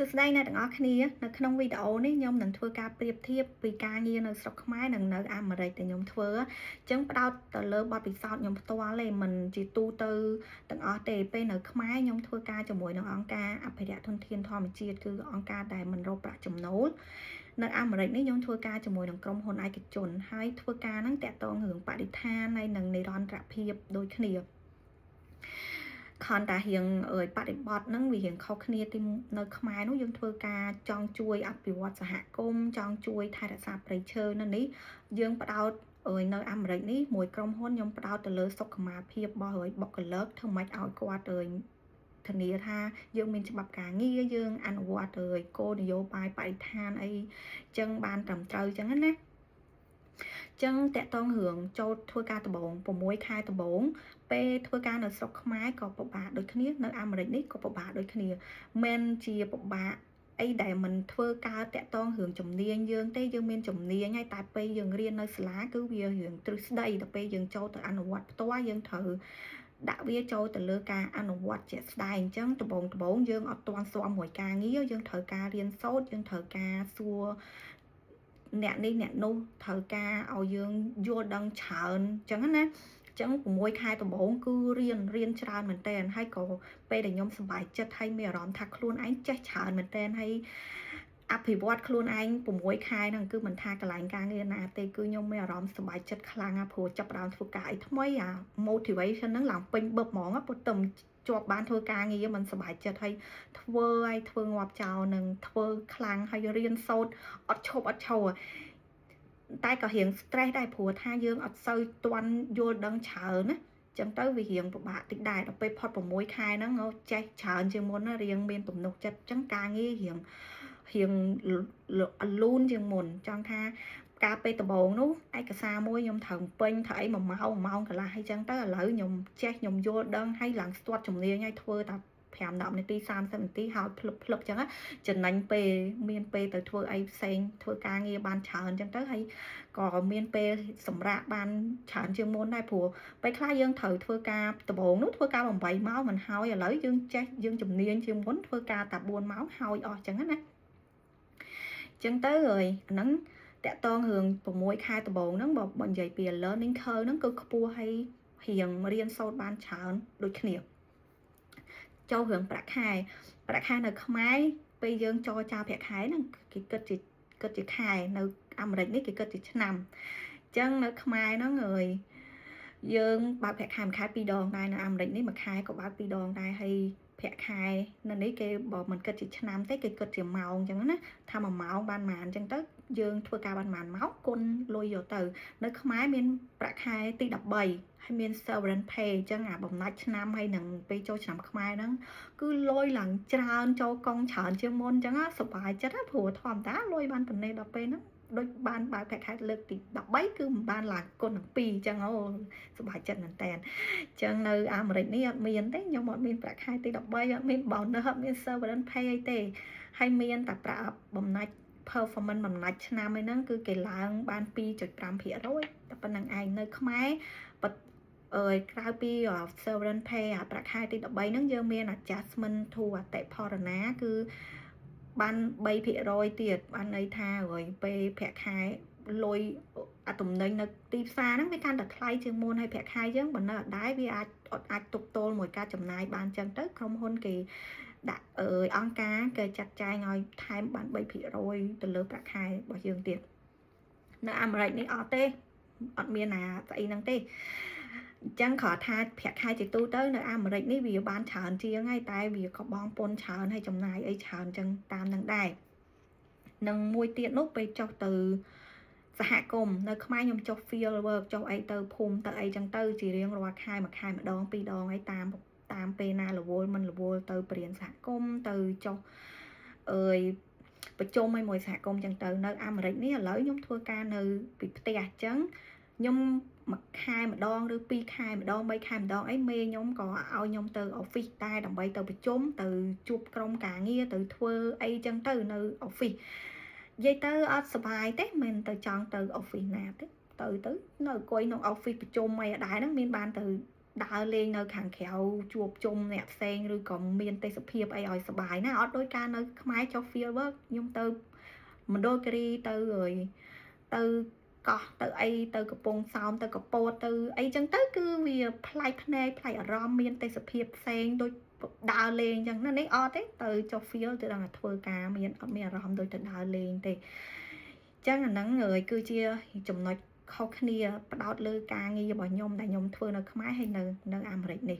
សួស្តីអ្នកទាំងអស់គ្នានៅក្នុងវីដេអូនេះខ្ញុំនឹងធ្វើការប្រៀបធៀបពីការងារនៅស្រុកខ្មែរនិងនៅអាមេរិកដែលខ្ញុំធ្វើអញ្ចឹងផ្ដោតទៅលើបទពិសោធន៍ខ្ញុំផ្ទាល់ទេមិនជាទូទៅទាំងអស់ទេពេលនៅខ្មែរខ្ញុំធ្វើការជាមួយនឹងអង្គការអភិរក្សធនធានធម្មជាតិគឺអង្គការដែលមិនរកប្រាក់ចំណូលនៅអាមេរិកនេះខ្ញុំធ្វើការជាមួយនឹងក្រុមហ៊ុនឯកជនហើយធ្វើការហ្នឹងតាក់ទងរឿងបរិស្ថានហើយនិងនិរន្តរភាពដូចគ្នាខនតារៀងបរិបត្តិហ្នឹងវារៀងខុសគ្នាទីនៅខ្មែរនោះយើងធ្វើការចង់ជួយអភិវឌ្ឍសហគមន៍ចង់ជួយថែរក្សាព្រៃឈើនៅនេះយើងផ្ដោតនៅអាមេរិកនេះមួយក្រុមហ៊ុនខ្ញុំផ្ដោតទៅលើសុខភាពរបស់បុគ្គលិកធ្វើម៉េចឲ្យគាត់ធានាថាយើងមានច្បាប់ការងារយើងអនុវត្តគោលនយោបាយបរិស្ថានអីចឹងបានត្រឹមត្រូវចឹងណាចឹងតកតងរឿងចូលធ្វើការដំបង6ខែដំបងពេលធ្វើការនៅស្រុកខ្មែរក៏ពិបាកដូចគ្នានៅអាមេរិកនេះក៏ពិបាកដូចគ្នាមិនជាពិបាកអីដែលមិនធ្វើការតាក់ទងរឿងជំនាញយើងទេយើងមានជំនាញហើយតែពេលយើងរៀននៅសាលាគឺវារឿងទ្រឹស្ដីដល់ពេលយើងចូលទៅអនុវត្តផ្ទាល់យើងត្រូវដាក់វាចូលទៅលើការអនុវត្តជាក់ស្ដែងអញ្ចឹងដំបងយើងអត់ទាន់ស្មមួយការងារយើងត្រូវការរៀនសូត្រយើងត្រូវការសួរអ្នកនេះអ្នកនោះត្រូវការឲ្យយើងយល់ដឹងច្រើនអញ្ចឹងណាចឹង6ខែដំបូងគឺរៀនច្រើនមែនតើហើយក៏ពេលដែលខ្ញុំសប្បាយចិត្តហើយមានអារម្មណ៍ថាខ្លួនឯងចេះច្រើនមែនតើហើយអភិវឌ្ឍខ្លួនឯង6ខែហ្នឹងគឺមិនថាកន្លែងការងារណាទេគឺខ្ញុំមានអារម្មណ៍សប្បាយចិត្តខ្លាំងណាស់ព្រោះចាប់ផ្ដើមធ្វើការអីថ្មីអា motivation ហ្នឹងឡើងពេញបឹបហ្មងព្រោះតែជាប់បានធ្វើការងារមិនសប្បាយចិត្តហើយធ្វើងាប់ចោលនឹងធ្វើខ្លាំងហើយរៀនសូត្រអត់ឈប់អត់ឈរតែក៏រៀង stress ដែរព្រោះថាយើងអត់សូវទាន់យល់ដឹងច្រើនណាចឹងទៅវារៀងពិបាកតិចដែរដល់ពេលផុត6ខែហ្នឹងចេះច្រើនជាងមុនណារៀងមានទំនុកចិត្តចឹងការងាររៀងលូនជាងមុនចង់ថាការពេលដំបូងនោះឯកសារមួយខ្ញុំត្រូវពេញត្រូវអី1ម៉ោងកន្លះហើយចឹងទៅឥឡូវខ្ញុំចេះខ្ញុំយល់ដឹងហើយឡើងស្ទាត់ជំនាញហើយធ្វើតែ5-10នាទី30នាទីហើយភ្លឹបចឹងចំណេញពេលមានពេលទៅធ្វើអីផ្សេងធ្វើការងារបានច្រើនចឹងទៅហើយក៏មានពេលសម្រាប់បានច្រើនជាងមុនដែរព្រោះពេលខ្លះយើងត្រូវធ្វើការដំបូងនោះធ្វើការ8ម៉ោងមិនហើយឥឡូវយើងចេះយើងជំនាញជាងមុនធ្វើការតែ4ម៉ោងហើយអស់ចឹងណាចឹងទៅហើយអាហ្នឹងតកតងរឿង6ខែដំបូងហ្នឹងបើនិយាយពី learning curve ហ្នឹងគឺខ្ពស់ហើយរៀនសូត្របានច្រើនដូចគ្នាចូលរឿងប្រាក់ខែនៅខ្មែរពេលយើងចរចាប្រាក់ខែហ្នឹងគេគិតជាខែនៅអាមេរិកនេះគេគិតជាឆ្នាំអញ្ចឹងនៅខ្មែរហ្នឹងយើងបើកប្រាក់ខែមួយខែ2ដងដែរនៅអាមេរិកនេះមួយខែក៏បើក2ដងដែរហើយប្រាក់ខែនៅនេះគេបើមិនគិតជាឆ្នាំទេគេគិតជាម៉ោងអញ្ចឹងណាថា1ម៉ោងបានប៉ុន្មានអញ្ចឹងទៅយើងធ្វើការបានប៉ុន្មានម៉ោងគុណលុយយកទៅនៅខ្មែរមានប្រាក់ខែទី13ហើយមាន sovereign pay អញ្ចឹងអាបំណាច់ឆ្នាំហើយនឹងពេលចូលឆ្នាំខ្មែរហ្នឹងគឺលុយឡើងច្រើនចូលកងច្រើនជាងមុនអញ្ចឹងសប្បាយចិត្តព្រោះធម្មតាលុយបានប៉ុណ្ណេះដល់ពេលហ្នឹងដូចបានបើកប្រាក់ខែលើកទី13គឺមិនបានឡើងគុណនឹង2អញ្ចឹងសប្បាយចិត្តមែនតើអញ្ចឹងនៅអាមេរិកនេះអត់មានទេខ្ញុំអត់មានប្រាក់ខែទី13អត់មាន bonus អត់មាន sovereign pay អីទេហើយមានតែប្រាក់បំណាច់ performance បំណាច់ឆ្នាំឯហ្នឹងគឺគេឡើងបាន2.5%តែប៉ុណ្្នឹងឯងនៅខ្មែរក្រៅពី sovereign pay ប្រាក់ខែទី13ហ្នឹងយើងមាន adjustment to អតិផរណាគឺបាន3%ទៀតបានន័យថាពេលប្រាក់ខែលុយទំនិញនៅទីផ្សារហ្នឹងវាកាន់តែថ្លៃជាងមុនហើយប្រាក់ខែយើងបើនៅអត់ដែរវាអាចទប់ទល់មួយការចំណាយបានចឹងទៅក្រុមហ៊ុនគេដាក់អង្គការគេចាត់ចែងឲ្យថែមបាន3%ទៅលើប្រាក់ខែរបស់យើងទៀតនៅអាមេរិកនេះអត់ទេអត់មានស្អីហ្នឹងទេអញ្ចឹងគ្រាន់ថាប្រាក់ខែជាទូទៅនៅអាមេរិកនេះវាបានច្រើនជាងហើយតែវាក៏បងពន្ធច្រើនហើយចំណាយអីច្រើនអញ្ចឹងតាមនឹងដែរនឹងមួយទៀតនោះពេលចុះទៅសហគមន៍នៅខ្មែរខ្ញុំចុះ field work ចុះអីទៅភូមិទៅអីចឹងទៅជារៀងរាល់ខែមួយខែម្ដង2ដងអីតាមពេលណារវល់មិនរវល់ទៅបរិញ្ញាសហគមន៍ទៅចុះប្រជុំមួយសហគមន៍ចឹងទៅនៅអាមេរិកនេះឥឡូវខ្ញុំធ្វើការនៅពីផ្ទះអញ្ចឹងខ្ញុំមួយខែម្ដងឬ2ខែម្ដង3ខែម្ដងអីមេខ្ញុំក៏ឲ្យខ្ញុំទៅ office តែដើម្បីទៅប្រជុំទៅជួបក្រុមការងារទៅធ្វើអីចឹងទៅនៅ office និយាយទៅអត់សុបាយទេមិនទៅចង់ទៅ office ណាទេទៅនៅអង្គុយក្នុង office ប្រជុំអីដែរហ្នឹងមានបានទៅ ដើរលេងនៅខាងក្រៅជួបជុំអ្នកផ្សេងឬក៏មានទេសភាពអីឲ្យសប្បាយណាអត់ដូចការនៅខ្មែរចុះ field work ខ្ញុំទៅមណ្ឌលគិរីទៅទៅកោះទៅអីទៅកំពង់សោមទៅកពតទៅអីចឹងទៅគឺវាប្លែកភ្នែកប្លែកអារម្មណ៍មានទេសភាពផ្សេងដូចដើរលេងចឹងណានេះអត់ទេទៅចុះ field ទៅដល់ធ្វើការមានអត់មានអារម្មណ៍ដូចទៅដើរលេងទេចឹងអាហ្នឹងគឺជាចំណុចខុសគ្នាផ្ដោតលើការងាររបស់ខ្ញុំដែលខ្ញុំធ្វើនៅខ្មែរហើយនៅអាមេរិកនេះ